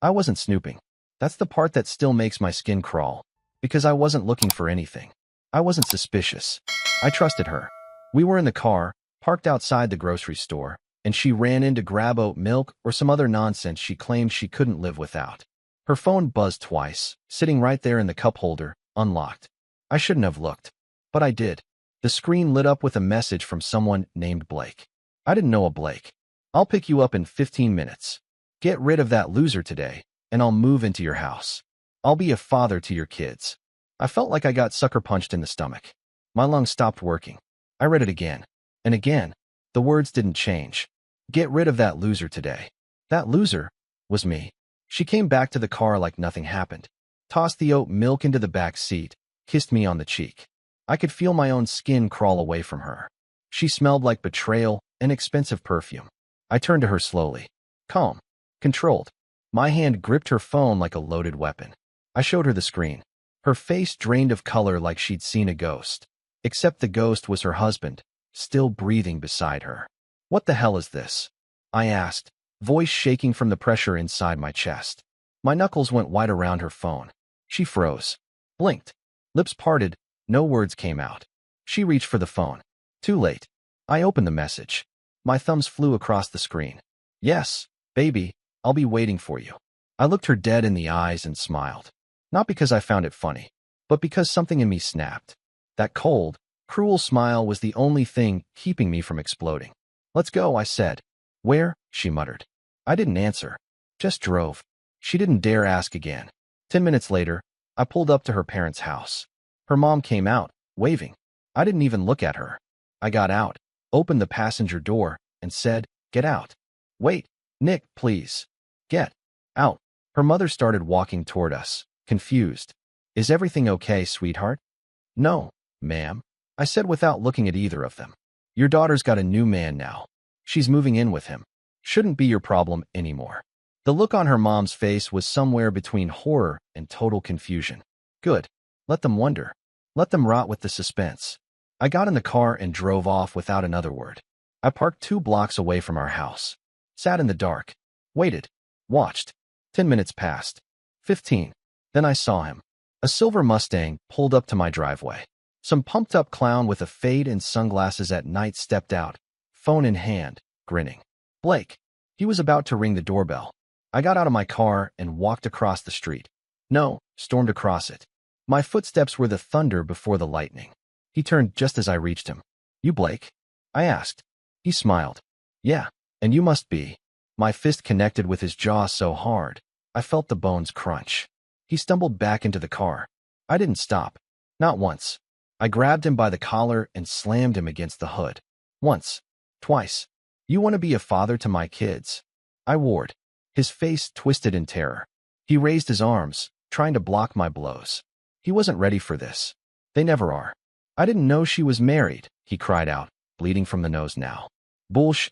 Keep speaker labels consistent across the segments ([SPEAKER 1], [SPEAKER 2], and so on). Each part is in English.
[SPEAKER 1] I wasn't snooping. That's the part that still makes my skin crawl. Because I wasn't looking for anything. I wasn't suspicious. I trusted her. We were in the car, parked outside the grocery store, and she ran in to grab oat milk or some other nonsense she claimed she couldn't live without. Her phone buzzed twice, sitting right there in the cup holder, unlocked. I shouldn't have looked. But I did. The screen lit up with a message from someone named Blake. I didn't know a Blake. I'll pick you up in 15 minutes. Get rid of that loser today, and I'll move into your house. I'll be a father to your kids. I felt like I got sucker punched in the stomach. My lungs stopped working. I read it again. And again. The words didn't change. Get rid of that loser today. That loser was me. She came back to the car like nothing happened, tossed the oat milk into the back seat, kissed me on the cheek. I could feel my own skin crawl away from her. She smelled like betrayal and expensive perfume. I turned to her slowly. Calm. Controlled. My hand gripped her phone like a loaded weapon. I showed her the screen. Her face drained of color like she'd seen a ghost. Except the ghost was her husband, still breathing beside her. What the hell is this? I asked, voice shaking from the pressure inside my chest. My knuckles went white around her phone. She froze. Blinked. Lips parted. No words came out. She reached for the phone. Too late. I opened the message. My thumbs flew across the screen. Yes, baby, I'll be waiting for you. I looked her dead in the eyes and smiled. Not because I found it funny, but because something in me snapped. That cold, cruel smile was the only thing keeping me from exploding. Let's go, I said. Where? She muttered. I didn't answer. Just drove. She didn't dare ask again. 10 minutes later, I pulled up to her parents' house. Her mom came out, waving. I didn't even look at her. I got out, opened the passenger door, and said, Get out. Wait, Nick, please. Get out. Her mother started walking toward us, confused. Is everything okay, sweetheart? No, ma'am, I said without looking at either of them. Your daughter's got a new man now. She's moving in with him. Shouldn't be your problem anymore. The look on her mom's face was somewhere between horror and total confusion. Good. Let them wonder. Let them rot with the suspense. I got in the car and drove off without another word. I parked 2 blocks away from our house. Sat in the dark. Waited. Watched. 10 minutes passed. 15. Then I saw him. A silver Mustang pulled up to my driveway. Some pumped-up clown with a fade and sunglasses at night stepped out, phone in hand, grinning. Blake. He was about to ring the doorbell. I got out of my car and walked across the street. No, stormed across it. My footsteps were the thunder before the lightning. He turned just as I reached him. You Blake? I asked. He smiled. Yeah, and you must be. My fist connected with his jaw so hard, I felt the bones crunch. He stumbled back into the car. I didn't stop. Not once. I grabbed him by the collar and slammed him against the hood. Once. Twice. You want to be a father to my kids? I warred. His face twisted in terror. He raised his arms, trying to block my blows. He wasn't ready for this. They never are. I didn't know she was married, he cried out, bleeding from the nose now. Bullsh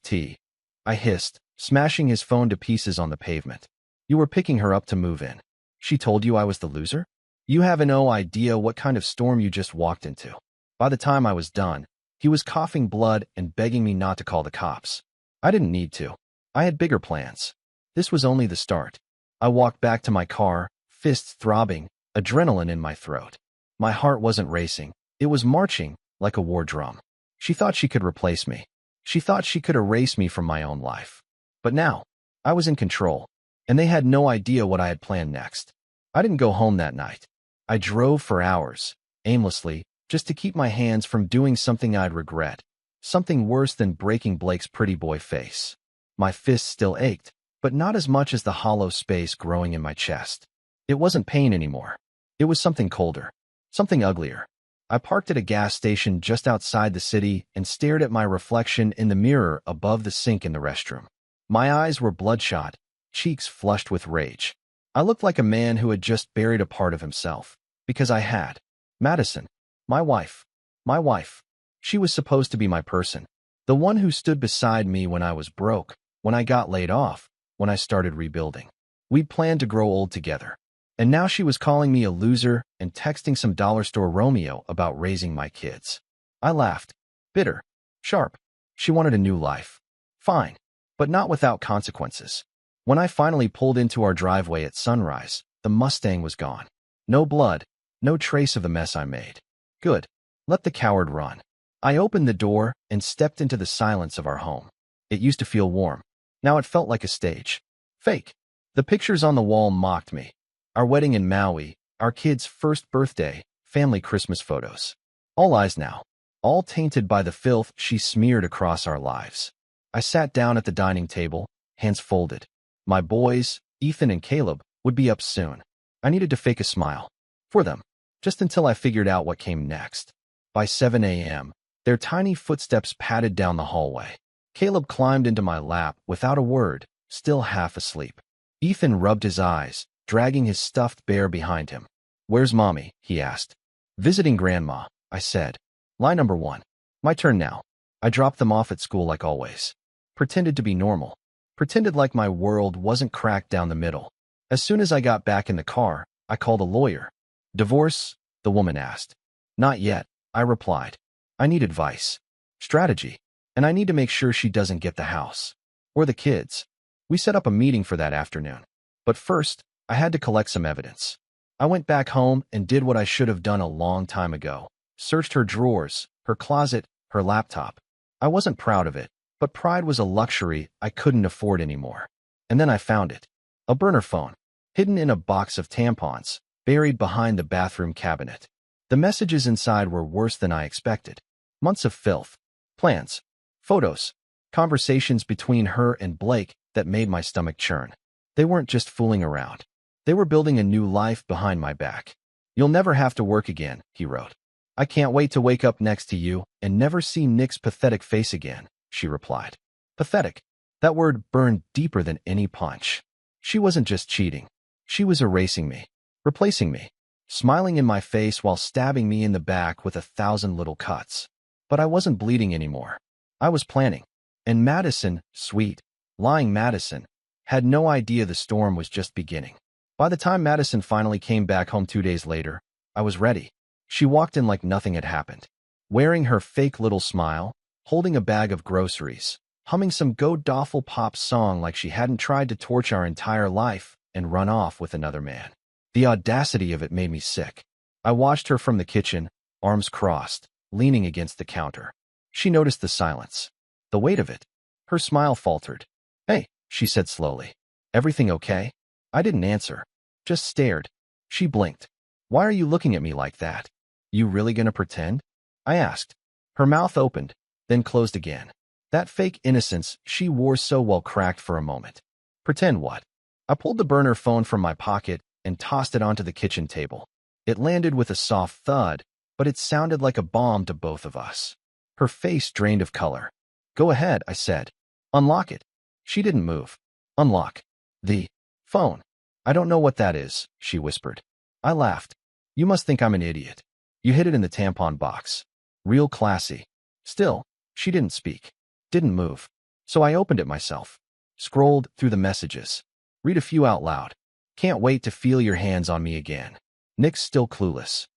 [SPEAKER 1] *T. I hissed, smashing his phone to pieces on the pavement. You were picking her up to move in. She told you I was the loser? You have no idea what kind of storm you just walked into. By the time I was done, he was coughing blood and begging me not to call the cops. I didn't need to. I had bigger plans. This was only the start. I walked back to my car, fists throbbing, adrenaline in my throat. My heart wasn't racing. It was marching, like a war drum. She thought she could replace me. She thought she could erase me from my own life. But now, I was in control, and they had no idea what I had planned next. I didn't go home that night. I drove for hours, aimlessly, just to keep my hands from doing something I'd regret. Something worse than breaking Blake's pretty boy face. My fists still ached, but not as much as the hollow space growing in my chest. It wasn't pain anymore. It was something colder. Something uglier. I parked at a gas station just outside the city and stared at my reflection in the mirror above the sink in the restroom. My eyes were bloodshot, cheeks flushed with rage. I looked like a man who had just buried a part of himself. Because I had. Madison. My wife. My wife. She was supposed to be my person. The one who stood beside me when I was broke, when I got laid off, when I started rebuilding. We'd planned to grow old together. And now she was calling me a loser and texting some dollar store Romeo about raising my kids. I laughed. Bitter. Sharp. She wanted a new life. Fine. But not without consequences. When I finally pulled into our driveway at sunrise, the Mustang was gone. No blood, no trace of the mess I made. Good. Let the coward run. I opened the door and stepped into the silence of our home. It used to feel warm. Now it felt like a stage. Fake. The pictures on the wall mocked me. Our wedding in Maui, our kid's first birthday, family Christmas photos. All lies now. All tainted by the filth she smeared across our lives. I sat down at the dining table, hands folded. My boys, Ethan and Caleb, would be up soon. I needed to fake a smile. For them. Just until I figured out what came next. By 7 a.m., their tiny footsteps padded down the hallway. Caleb climbed into my lap without a word, still half asleep. Ethan rubbed his eyes, dragging his stuffed bear behind him. "Where's Mommy?" he asked. "Visiting Grandma," I said. Lie number 1. My turn now. I dropped them off at school like always. Pretended to be normal. Pretended like my world wasn't cracked down the middle. As soon as I got back in the car, I called a lawyer. "Divorce?" the woman asked. "Not yet," I replied. "I need advice. Strategy. And I need to make sure she doesn't get the house. Or the kids." We set up a meeting for that afternoon. But first, I had to collect some evidence. I went back home and did what I should have done a long time ago. Searched her drawers, her closet, her laptop. I wasn't proud of it, but pride was a luxury I couldn't afford anymore. And then I found it. A burner phone, hidden in a box of tampons, buried behind the bathroom cabinet. The messages inside were worse than I expected. Months of filth. Plans. Photos. Conversations between her and Blake that made my stomach churn. They weren't just fooling around. They were building a new life behind my back. "You'll never have to work again," he wrote. "I can't wait to wake up next to you and never see Nick's pathetic face again," she replied. Pathetic. That word burned deeper than any punch. She wasn't just cheating. She was erasing me, replacing me, smiling in my face while stabbing me in the back with 1,000 little cuts. But I wasn't bleeding anymore. I was planning. And Madison, sweet, lying Madison, had no idea the storm was just beginning. By the time Madison finally came back home 2 days later, I was ready. She walked in like nothing had happened, wearing her fake little smile, holding a bag of groceries, humming some Go Doffel Pop song like she hadn't tried to torch our entire life and run off with another man. The audacity of it made me sick. I watched her from the kitchen, arms crossed, leaning against the counter. She noticed the silence, the weight of it. Her smile faltered. "Hey," she said slowly. "Everything okay?" I didn't answer, just stared. She blinked. "Why are you looking at me like that? You really gonna pretend?" I asked. Her mouth opened, then closed again. That fake innocence she wore so well cracked for a moment. Pretend what? I pulled the burner phone from my pocket and tossed it onto the kitchen table. It landed with a soft thud, but it sounded like a bomb to both of us. Her face drained of color. "Go ahead," I said. "Unlock it." She didn't move. "Unlock the phone." "I don't know what that is," she whispered. I laughed. "You must think I'm an idiot. You hid it in the tampon box. Real classy." Still, she didn't speak. Didn't move. So I opened it myself. Scrolled through the messages. Read a few out loud. "Can't wait to feel your hands on me again. Nick's still clueless."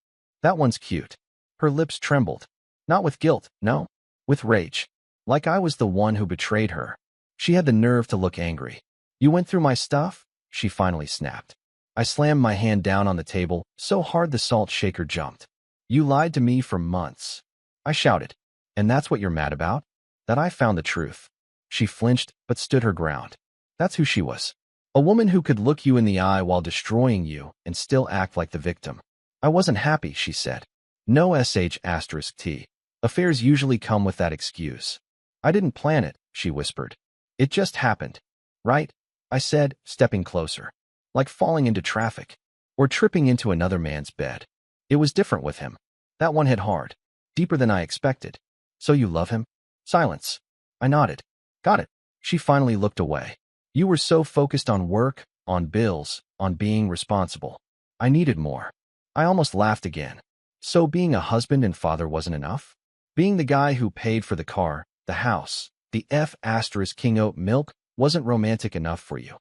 [SPEAKER 1] That one's cute. Her lips trembled. Not with guilt, no. With rage. Like I was the one who betrayed her. She had the nerve to look angry. "You went through my stuff?" she finally snapped. I slammed my hand down on the table so hard the salt shaker jumped. "You lied to me for months," I shouted. "And that's what you're mad about? That I found the truth." She flinched but stood her ground. That's who she was. A woman who could look you in the eye while destroying you and still act like the victim. "I wasn't happy," she said. No sh*t. Affairs usually come with that excuse. "I didn't plan it," she whispered. "It just happened." "Right?" I said, stepping closer. Like falling into traffic. Or tripping into another man's bed. It was different with him. That one hit hard. Deeper than I expected. "So you love him?" Silence. I nodded. "Got it." She finally looked away. "You were so focused on work, on bills, on being responsible. I needed more." I almost laughed again. "So being a husband and father wasn't enough? Being the guy who paid for the car, the house, the King oat milk wasn't romantic enough for you?"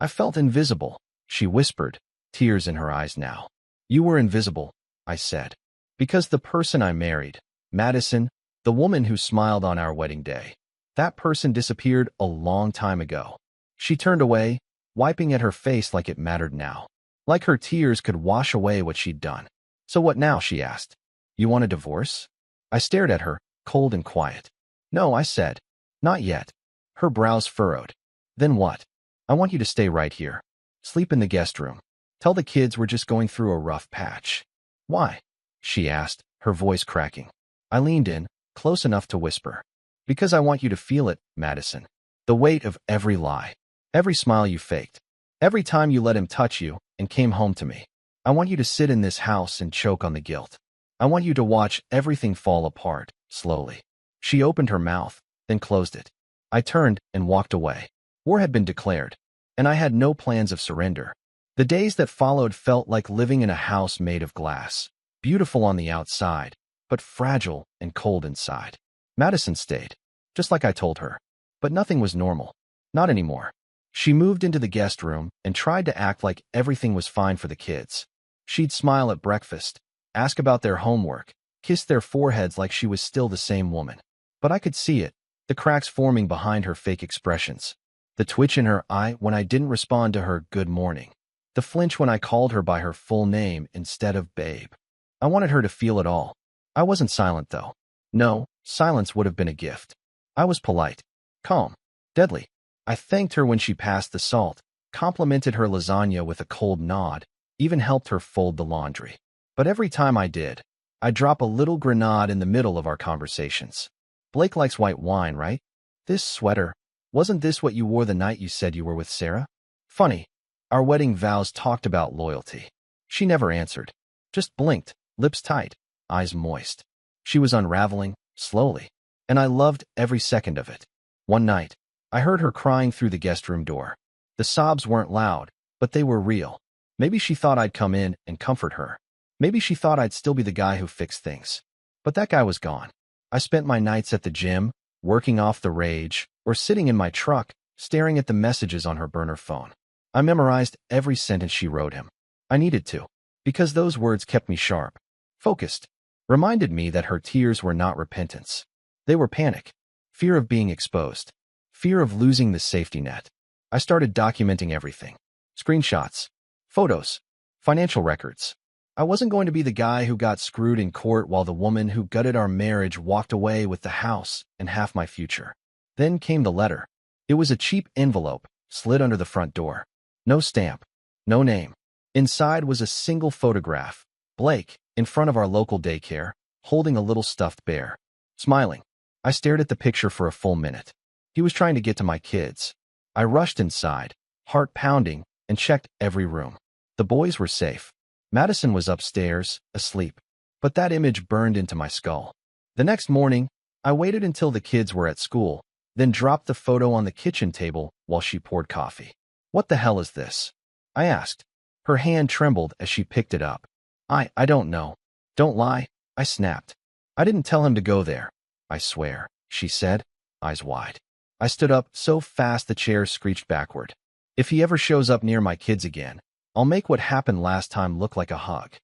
[SPEAKER 1] I felt invisible, she whispered, tears in her eyes now. "You were invisible," I said. "Because the person I married, Madison, the woman who smiled on our wedding day, that person disappeared a long time ago. She turned away, wiping at her face like it mattered now. Like her tears could wash away what she'd done. So what now, she asked. You want a divorce? I stared at her, cold and quiet. No, I said. Not yet. Her brows furrowed. Then what? I want you to stay right here. Sleep in the guest room. Tell the kids we're just going through a rough patch. Why? She asked, her voice cracking. I leaned in, close enough to whisper. Because I want you to feel it, Madison. The weight of every lie. Every smile you faked. Every time you let him touch you and came home to me. I want you to sit in this house and choke on the guilt. I want you to watch everything fall apart, slowly. She opened her mouth, then closed it. I turned and walked away. War had been declared, and I had no plans of surrender. The days that followed felt like living in a house made of glass, beautiful on the outside, but fragile and cold inside. Madison stayed, just like I told her. But nothing was normal. Not anymore. She moved into the guest room and tried to act like everything was fine for the kids. She'd smile at breakfast, ask about their homework, kiss their foreheads like she was still the same woman. But I could see it, the cracks forming behind her fake expressions. The twitch in her eye when I didn't respond to her good morning. The flinch when I called her by her full name instead of babe. I wanted her to feel it all. I wasn't silent, though. No, silence would have been a gift. I was polite, calm, deadly. I thanked her when she passed the salt, complimented her lasagna with a cold nod, even helped her fold the laundry. But every time I did, I'd drop a little grenade in the middle of our conversations. Blake likes white wine, right? This sweater, wasn't this what you wore the night you said you were with Sarah? Funny, our wedding vows talked about loyalty. She never answered, just blinked, lips tight, eyes moist. She was unraveling, slowly, and I loved every second of it. One night, I heard her crying through the guest room door. The sobs weren't loud, but they were real. Maybe she thought I'd come in and comfort her. Maybe she thought I'd still be the guy who fixed things. But that guy was gone. I spent my nights at the gym, working off the rage, or sitting in my truck, staring at the messages on her burner phone. I memorized every sentence she wrote him. I needed to, because those words kept me sharp, focused, reminded me that her tears were not repentance. They were panic, fear of being exposed, fear of losing the safety net. I started documenting everything. Screenshots, photos, financial records. I wasn't going to be the guy who got screwed in court while the woman who gutted our marriage walked away with the house and half my future. Then came the letter. It was a cheap envelope, slid under the front door. No stamp, no name. Inside was a single photograph. Blake, in front of our local daycare, holding a little stuffed bear. Smiling. I stared at the picture for a full minute. He was trying to get to my kids. I rushed inside, heart pounding, and checked every room. The boys were safe. Madison was upstairs, asleep. But that image burned into my skull. The next morning, I waited until the kids were at school, then dropped the photo on the kitchen table while she poured coffee. What the hell is this? I asked. Her hand trembled as she picked it up. I don't know. Don't lie, I snapped. I didn't tell him to go there. I swear, she said, eyes wide. I stood up so fast the chair screeched backward. If he ever shows up near my kids again, I'll make what happened last time look like a hug.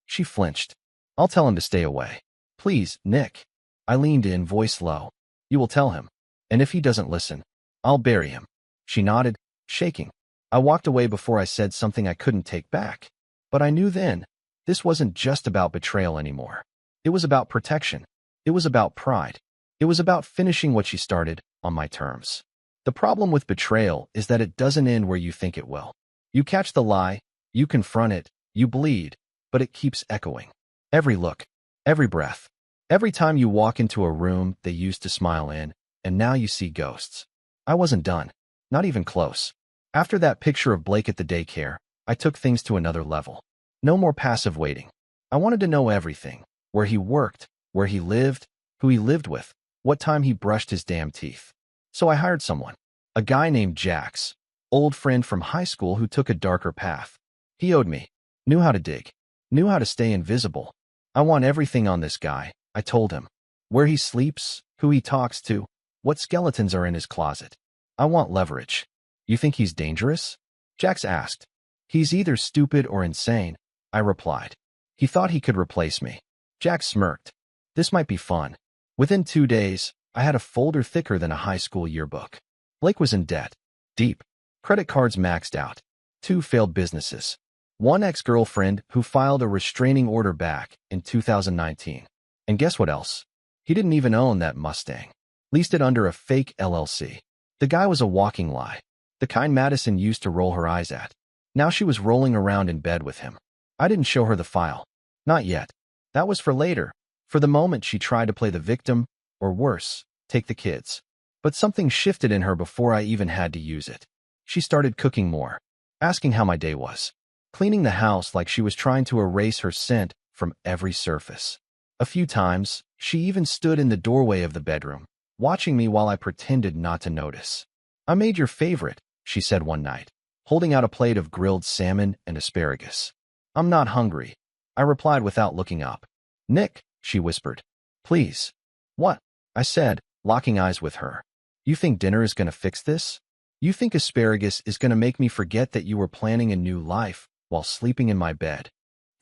[SPEAKER 1] She flinched. I'll tell him to stay away. Please, Nick. I leaned in, voice low. You will tell him. And if he doesn't listen, I'll bury him. She nodded, shaking. I walked away before I said something I couldn't take back. But I knew then, this wasn't just about betrayal anymore. It was about protection. It was about pride. It was about finishing what she started on my terms. The problem with betrayal is that it doesn't end where you think it will. You catch the lie, you confront it, you bleed, but it keeps echoing. Every look, every breath, every time you walk into a room they used to smile in, and now you see ghosts. I wasn't done, not even close. After that picture of Blake at the daycare, I took things to another level. No more passive waiting. I wanted to know everything, where he worked, where he lived, who he lived with, what time he brushed his damn teeth. So I hired someone, a guy named Jax, old friend from high school who took a darker path. He owed me, knew how to dig, knew how to stay invisible. I want everything on this guy, I told him. Where he sleeps, who he talks to, what skeletons are in his closet. I want leverage. You think he's dangerous? Jax asked. He's either stupid or insane, I replied. He thought he could replace me. Jax smirked. This might be fun. Within 2 days, I had a folder thicker than a high school yearbook. Blake was in debt. Deep. Credit cards maxed out. 2 failed businesses. 1 ex-girlfriend who filed a restraining order back in 2019. And guess what else? He didn't even own that Mustang. Leased it under a fake LLC. The guy was a walking lie. The kind Madison used to roll her eyes at. Now she was rolling around in bed with him. I didn't show her the file. Not yet. That was for later. For the moment she tried to play the victim, or worse, take the kids. But something shifted in her before I even had to use it. She started cooking more, asking how my day was, cleaning the house like she was trying to erase her scent from every surface. A few times, she even stood in the doorway of the bedroom, watching me while I pretended not to notice. "I made your favorite," she said one night, holding out a plate of grilled salmon and asparagus. "I'm not hungry," I replied without looking up. "Nick," she whispered. "Please." "What?" I said, locking eyes with her. "You think dinner is going to fix this? You think asparagus is going to make me forget that you were planning a new life while sleeping in my bed?"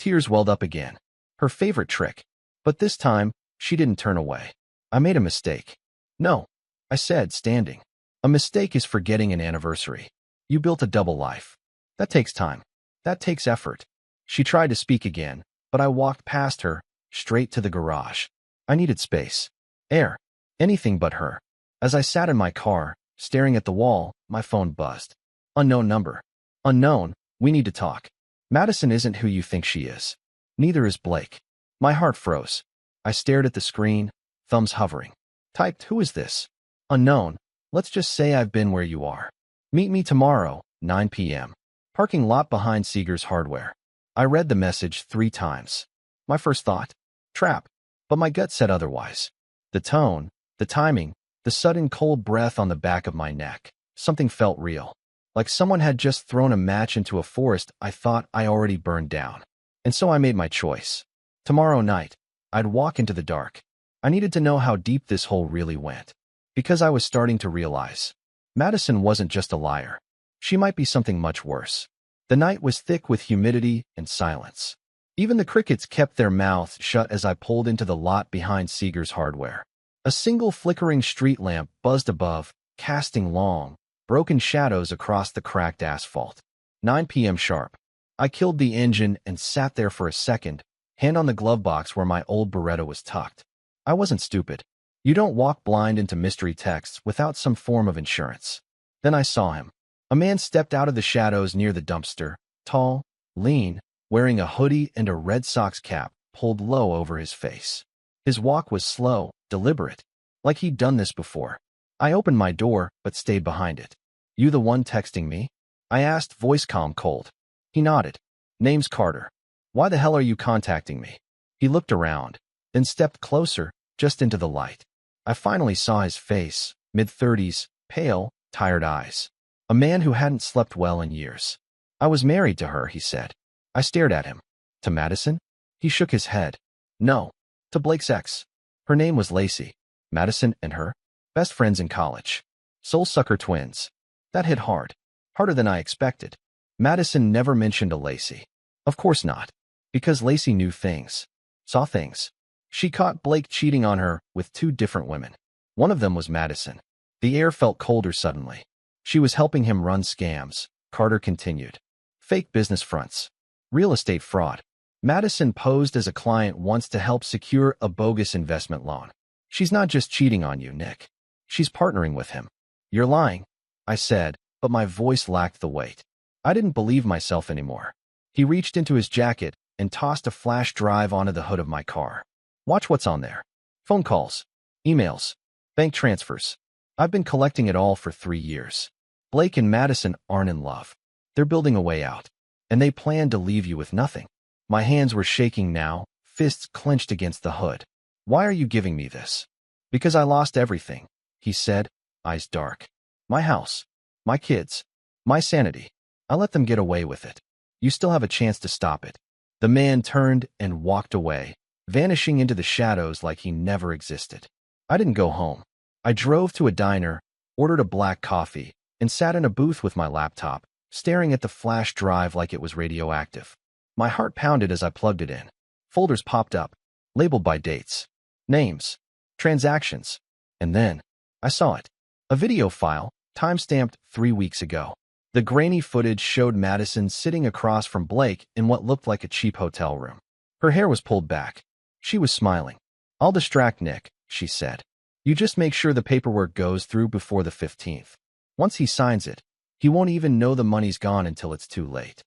[SPEAKER 1] Tears welled up again. Her favorite trick. But this time, she didn't turn away. "I made a mistake." "No," I said, standing. "A mistake is forgetting an anniversary. You built a double life. That takes time. That takes effort." She tried to speak again, but I walked past her, straight to the garage. I needed space. Air. Anything but her. As I sat in my car, staring at the wall, my phone buzzed. "Unknown number." "Unknown, we need to talk." "Madison isn't who you think she is. Neither is Blake." My heart froze. I stared at the screen, thumbs hovering. Typed, "Who is this?" "Unknown. Let's just say I've been where you are. Meet me tomorrow, 9 p.m. Parking lot behind Seeger's Hardware." I read the message 3 times. My first thought? Trap. But my gut said otherwise. The tone, the timing, the sudden cold breath on the back of my neck. Something felt real. Like someone had just thrown a match into a forest I thought I already burned down. And so I made my choice. Tomorrow night, I'd walk into the dark. I needed to know how deep this hole really went. Because I was starting to realize. Madison wasn't just a liar. She might be something much worse. The night was thick with humidity and silence. Even the crickets kept their mouths shut as I pulled into the lot behind Seeger's Hardware. A single flickering street lamp buzzed above, casting long, broken shadows across the cracked asphalt. 9 p.m. sharp. I killed the engine and sat there for a second, hand on the glove box where my old Beretta was tucked. I wasn't stupid. You don't walk blind into mystery texts without some form of insurance. Then I saw him. A man stepped out of the shadows near the dumpster, tall, lean, wearing a hoodie and a Red Sox cap pulled low over his face. His walk was slow, deliberate, like he'd done this before. I opened my door, but stayed behind it. "You the one texting me?" I asked, voice calm cold. He nodded. "Name's Carter." "Why the hell are you contacting me?" He looked around, then stepped closer, just into the light. I finally saw his face, mid-30s, pale, tired eyes. A man who hadn't slept well in years. "I was married to her," he said. I stared at him. "To Madison?" He shook his head. "No, to Blake's ex. Her name was Lacey. Madison and her, best friends in college. Soul-sucker twins." That hit hard. Harder than I expected. Madison never mentioned a Lacey. Of course not. Because Lacey knew things. Saw things. She caught Blake cheating on her with 2 different women. One of them was Madison. The air felt colder suddenly. She was helping him run scams, Carter continued. Fake business fronts. Real estate fraud. Madison posed as a client once to help secure a bogus investment loan. "She's not just cheating on you, Nick. She's partnering with him." "You're lying," I said, but my voice lacked the weight. I didn't believe myself anymore. He reached into his jacket and tossed a flash drive onto the hood of my car. "Watch what's on there. Phone calls, emails, bank transfers. I've been collecting it all for 3 years. Blake and Madison aren't in love. They're building a way out. And they plan to leave you with nothing." My hands were shaking now, fists clenched against the hood. "Why are you giving me this?" "Because I lost everything," he said, eyes dark. "My house. My kids. My sanity. I let them get away with it. You still have a chance to stop it." The man turned and walked away, vanishing into the shadows like he never existed. I didn't go home. I drove to a diner, ordered a black coffee, and sat in a booth with my laptop, staring at the flash drive like it was radioactive. My heart pounded as I plugged it in. Folders popped up, labeled by dates, names, transactions. And then, I saw it. A video file, timestamped 3 weeks ago. The grainy footage showed Madison sitting across from Blake in what looked like a cheap hotel room. Her hair was pulled back. She was smiling. "I'll distract Nick," she said. "You just make sure the paperwork goes through before the 15th. Once he signs it, he won't even know the money's gone until it's too late."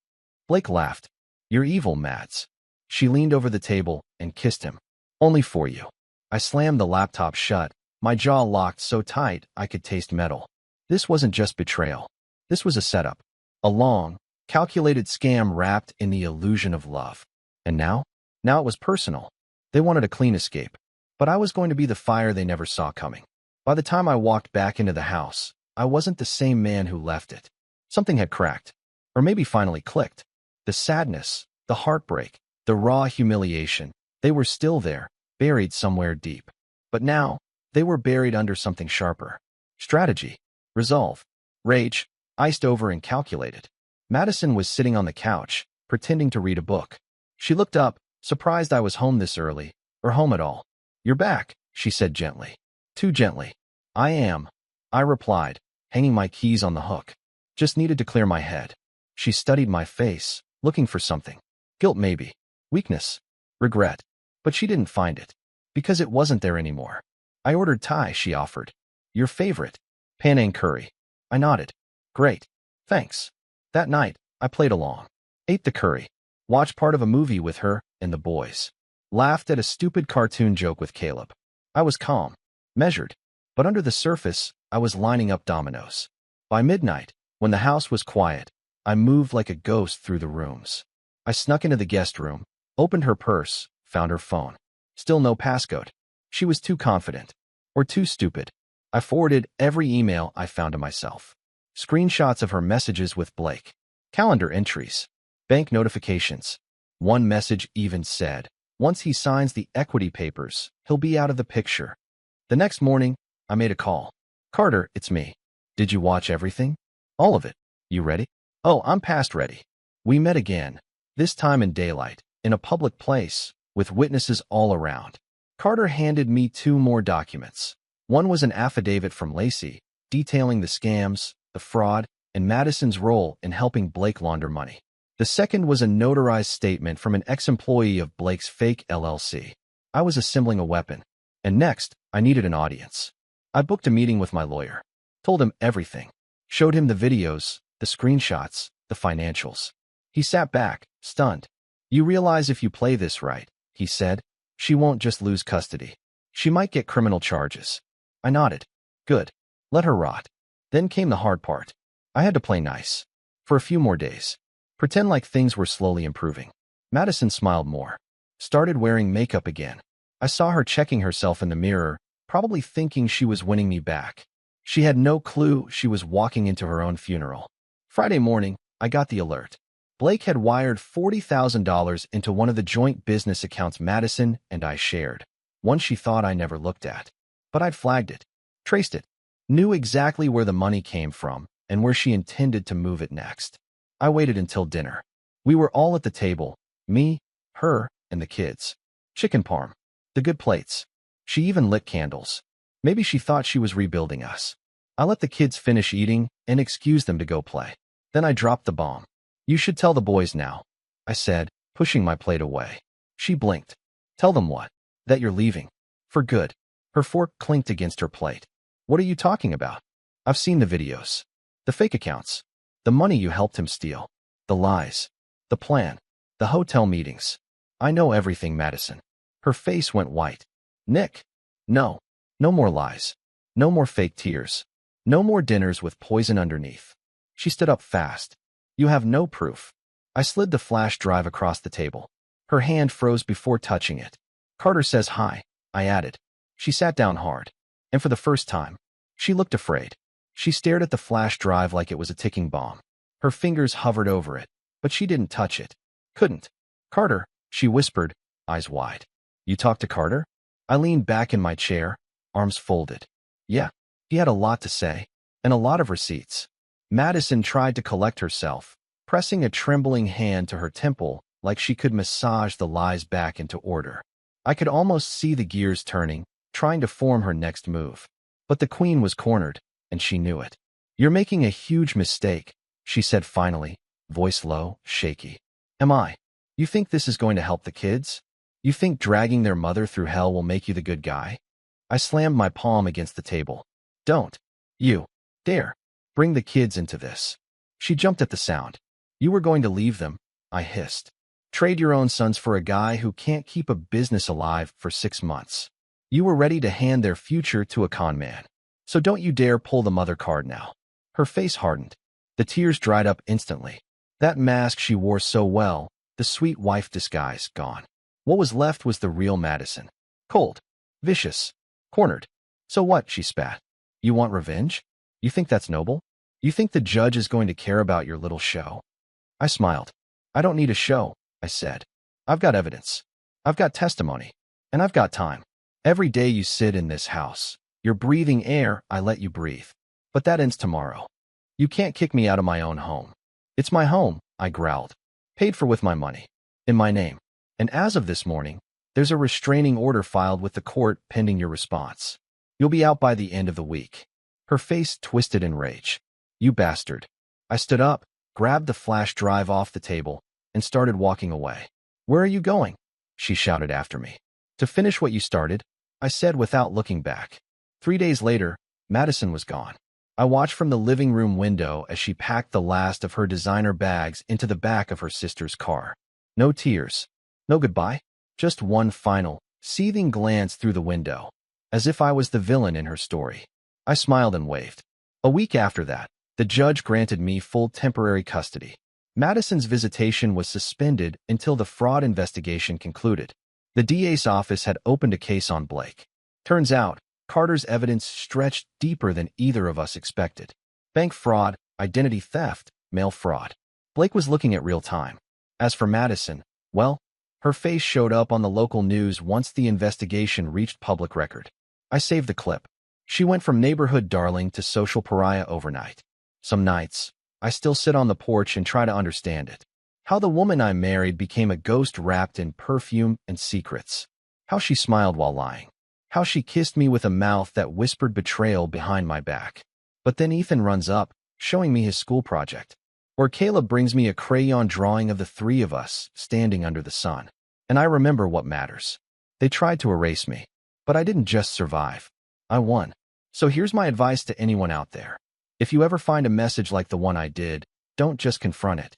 [SPEAKER 1] Blake laughed. "You're evil, Mads." She leaned over the table and kissed him. "Only for you." I slammed the laptop shut, my jaw locked so tight I could taste metal. This wasn't just betrayal. This was a setup. A long, calculated scam wrapped in the illusion of love. And now? Now it was personal. They wanted a clean escape. But I was going to be the fire they never saw coming. By the time I walked back into the house, I wasn't the same man who left it. Something had cracked. Or maybe finally clicked. The sadness, the heartbreak, the raw humiliation, they were still there, buried somewhere deep. But now, they were buried under something sharper. Strategy, resolve, rage, iced over and calculated. Madison was sitting on the couch, pretending to read a book. She looked up, surprised I was home this early, or home at all. "You're back," she said gently. Too gently. "I am," I replied, hanging my keys on the hook. "Just needed to clear my head." She studied my face, looking for something. Guilt maybe. Weakness. Regret. But she didn't find it. Because it wasn't there anymore. "I ordered Thai," she offered. "Your favorite." "Panang curry." I nodded. "Great. Thanks." That night, I played along. Ate the curry. Watched part of a movie with her and the boys. Laughed at a stupid cartoon joke with Caleb. I was calm. Measured. But under the surface, I was lining up dominoes. By midnight, when the house was quiet, I moved like a ghost through the rooms. I snuck into the guest room, opened her purse, found her phone. Still no passcode. She was too confident. Or too stupid. I forwarded every email I found to myself. Screenshots of her messages with Blake. Calendar entries. Bank notifications. One message even said, "Once he signs the equity papers, he'll be out of the picture." The next morning, I made a call. "Carter, it's me. Did you watch everything?" "All of it. You ready?" "Oh, I'm past ready." We met again, this time in daylight, in a public place, with witnesses all around. Carter handed me 2 more documents. One was an affidavit from Lacey, detailing the scams, the fraud, and Madison's role in helping Blake launder money. The second was a notarized statement from an ex-employee of Blake's fake LLC. I was assembling a weapon. And next, I needed an audience. I booked a meeting with my lawyer. Told him everything. Showed him the videos, the screenshots, the financials. He sat back, stunned. "You realize if you play this right," he said, "she won't just lose custody. She might get criminal charges." I nodded. "Good. Let her rot." Then came the hard part. I had to play nice. For a few more days. Pretend like things were slowly improving. Madison smiled more. Started wearing makeup again. I saw her checking herself in the mirror, probably thinking she was winning me back. She had no clue she was walking into her own funeral. Friday morning, I got the alert. Blake had wired $40,000 into one of the joint business accounts Madison and I shared. One she thought I never looked at. But I'd flagged it. Traced it. Knew exactly where the money came from and where she intended to move it next. I waited until dinner. We were all at the table, me, her, and the kids. Chicken parm. The good plates. She even lit candles. Maybe she thought she was rebuilding us. I let the kids finish eating and excused them to go play. Then I dropped the bomb. "You should tell the boys now," I said, pushing my plate away. She blinked. "Tell them what?" "That you're leaving. For good." Her fork clinked against her plate. "What are you talking about?" "I've seen the videos. The fake accounts. The money you helped him steal. The lies. The plan. The hotel meetings. I know everything, Madison." Her face went white. "Nick. No. No more lies. No more fake tears. No more dinners with poison underneath." She stood up fast. "You have no proof." I slid the flash drive across the table. Her hand froze before touching it. "Carter says hi," I added. She sat down hard. And for the first time, she looked afraid. She stared at the flash drive like it was a ticking bomb. Her fingers hovered over it, but she didn't touch it. Couldn't. "Carter," she whispered, eyes wide. "You talked to Carter?" I leaned back in my chair, arms folded. "Yeah." He had a lot to say, and a lot of receipts. Madison tried to collect herself, pressing a trembling hand to her temple like she could massage the lies back into order. I could almost see the gears turning, trying to form her next move. But the queen was cornered, and she knew it. "You're making a huge mistake," she said finally, voice low, shaky. Am I? You think this is going to help the kids? You think dragging their mother through hell will make you the good guy? I slammed my palm against the table. Don't. You. Dare. Bring the kids into this. She jumped at the sound. You were going to leave them, I hissed. Trade your own sons for a guy who can't keep a business alive for 6 months. You were ready to hand their future to a con man. So don't you dare pull the mother card now. Her face hardened. The tears dried up instantly. That mask she wore so well, the sweet wife disguise, gone. What was left was the real Madison. Cold. Vicious. Cornered. So what, she spat. You want revenge? You think that's noble? You think the judge is going to care about your little show? I smiled. I don't need a show, I said. I've got evidence. I've got testimony. And I've got time. Every day you sit in this house, you're breathing air I let you breathe. But that ends tomorrow. You can't kick me out of my own home. It's my home, I growled. Paid for with my money. In my name. And as of this morning, there's a restraining order filed with the court pending your response. You'll be out by the end of the week. Her face twisted in rage. You bastard. I stood up, grabbed the flash drive off the table, and started walking away. Where are you going? She shouted after me. To finish what you started, I said without looking back. 3 days later, Madison was gone. I watched from the living room window as she packed the last of her designer bags into the back of her sister's car. No tears. No goodbye. Just one final, seething glance through the window, as if I was the villain in her story. I smiled and waved. A week after that, the judge granted me full temporary custody. Madison's visitation was suspended until the fraud investigation concluded. The DA's office had opened a case on Blake. Turns out, Carter's evidence stretched deeper than either of us expected. Bank fraud, identity theft, mail fraud. Blake was looking at real time. As for Madison, well, her face showed up on the local news once the investigation reached public record. I saved the clip. She went from neighborhood darling to social pariah overnight. Some nights, I still sit on the porch and try to understand it. How the woman I married became a ghost wrapped in perfume and secrets. How she smiled while lying. How she kissed me with a mouth that whispered betrayal behind my back. But then Ethan runs up, showing me his school project. Or Caleb brings me a crayon drawing of the three of us standing under the sun. And I remember what matters. They tried to erase me. But I didn't just survive. I won. So here's my advice to anyone out there. If you ever find a message like the one I did, don't just confront it.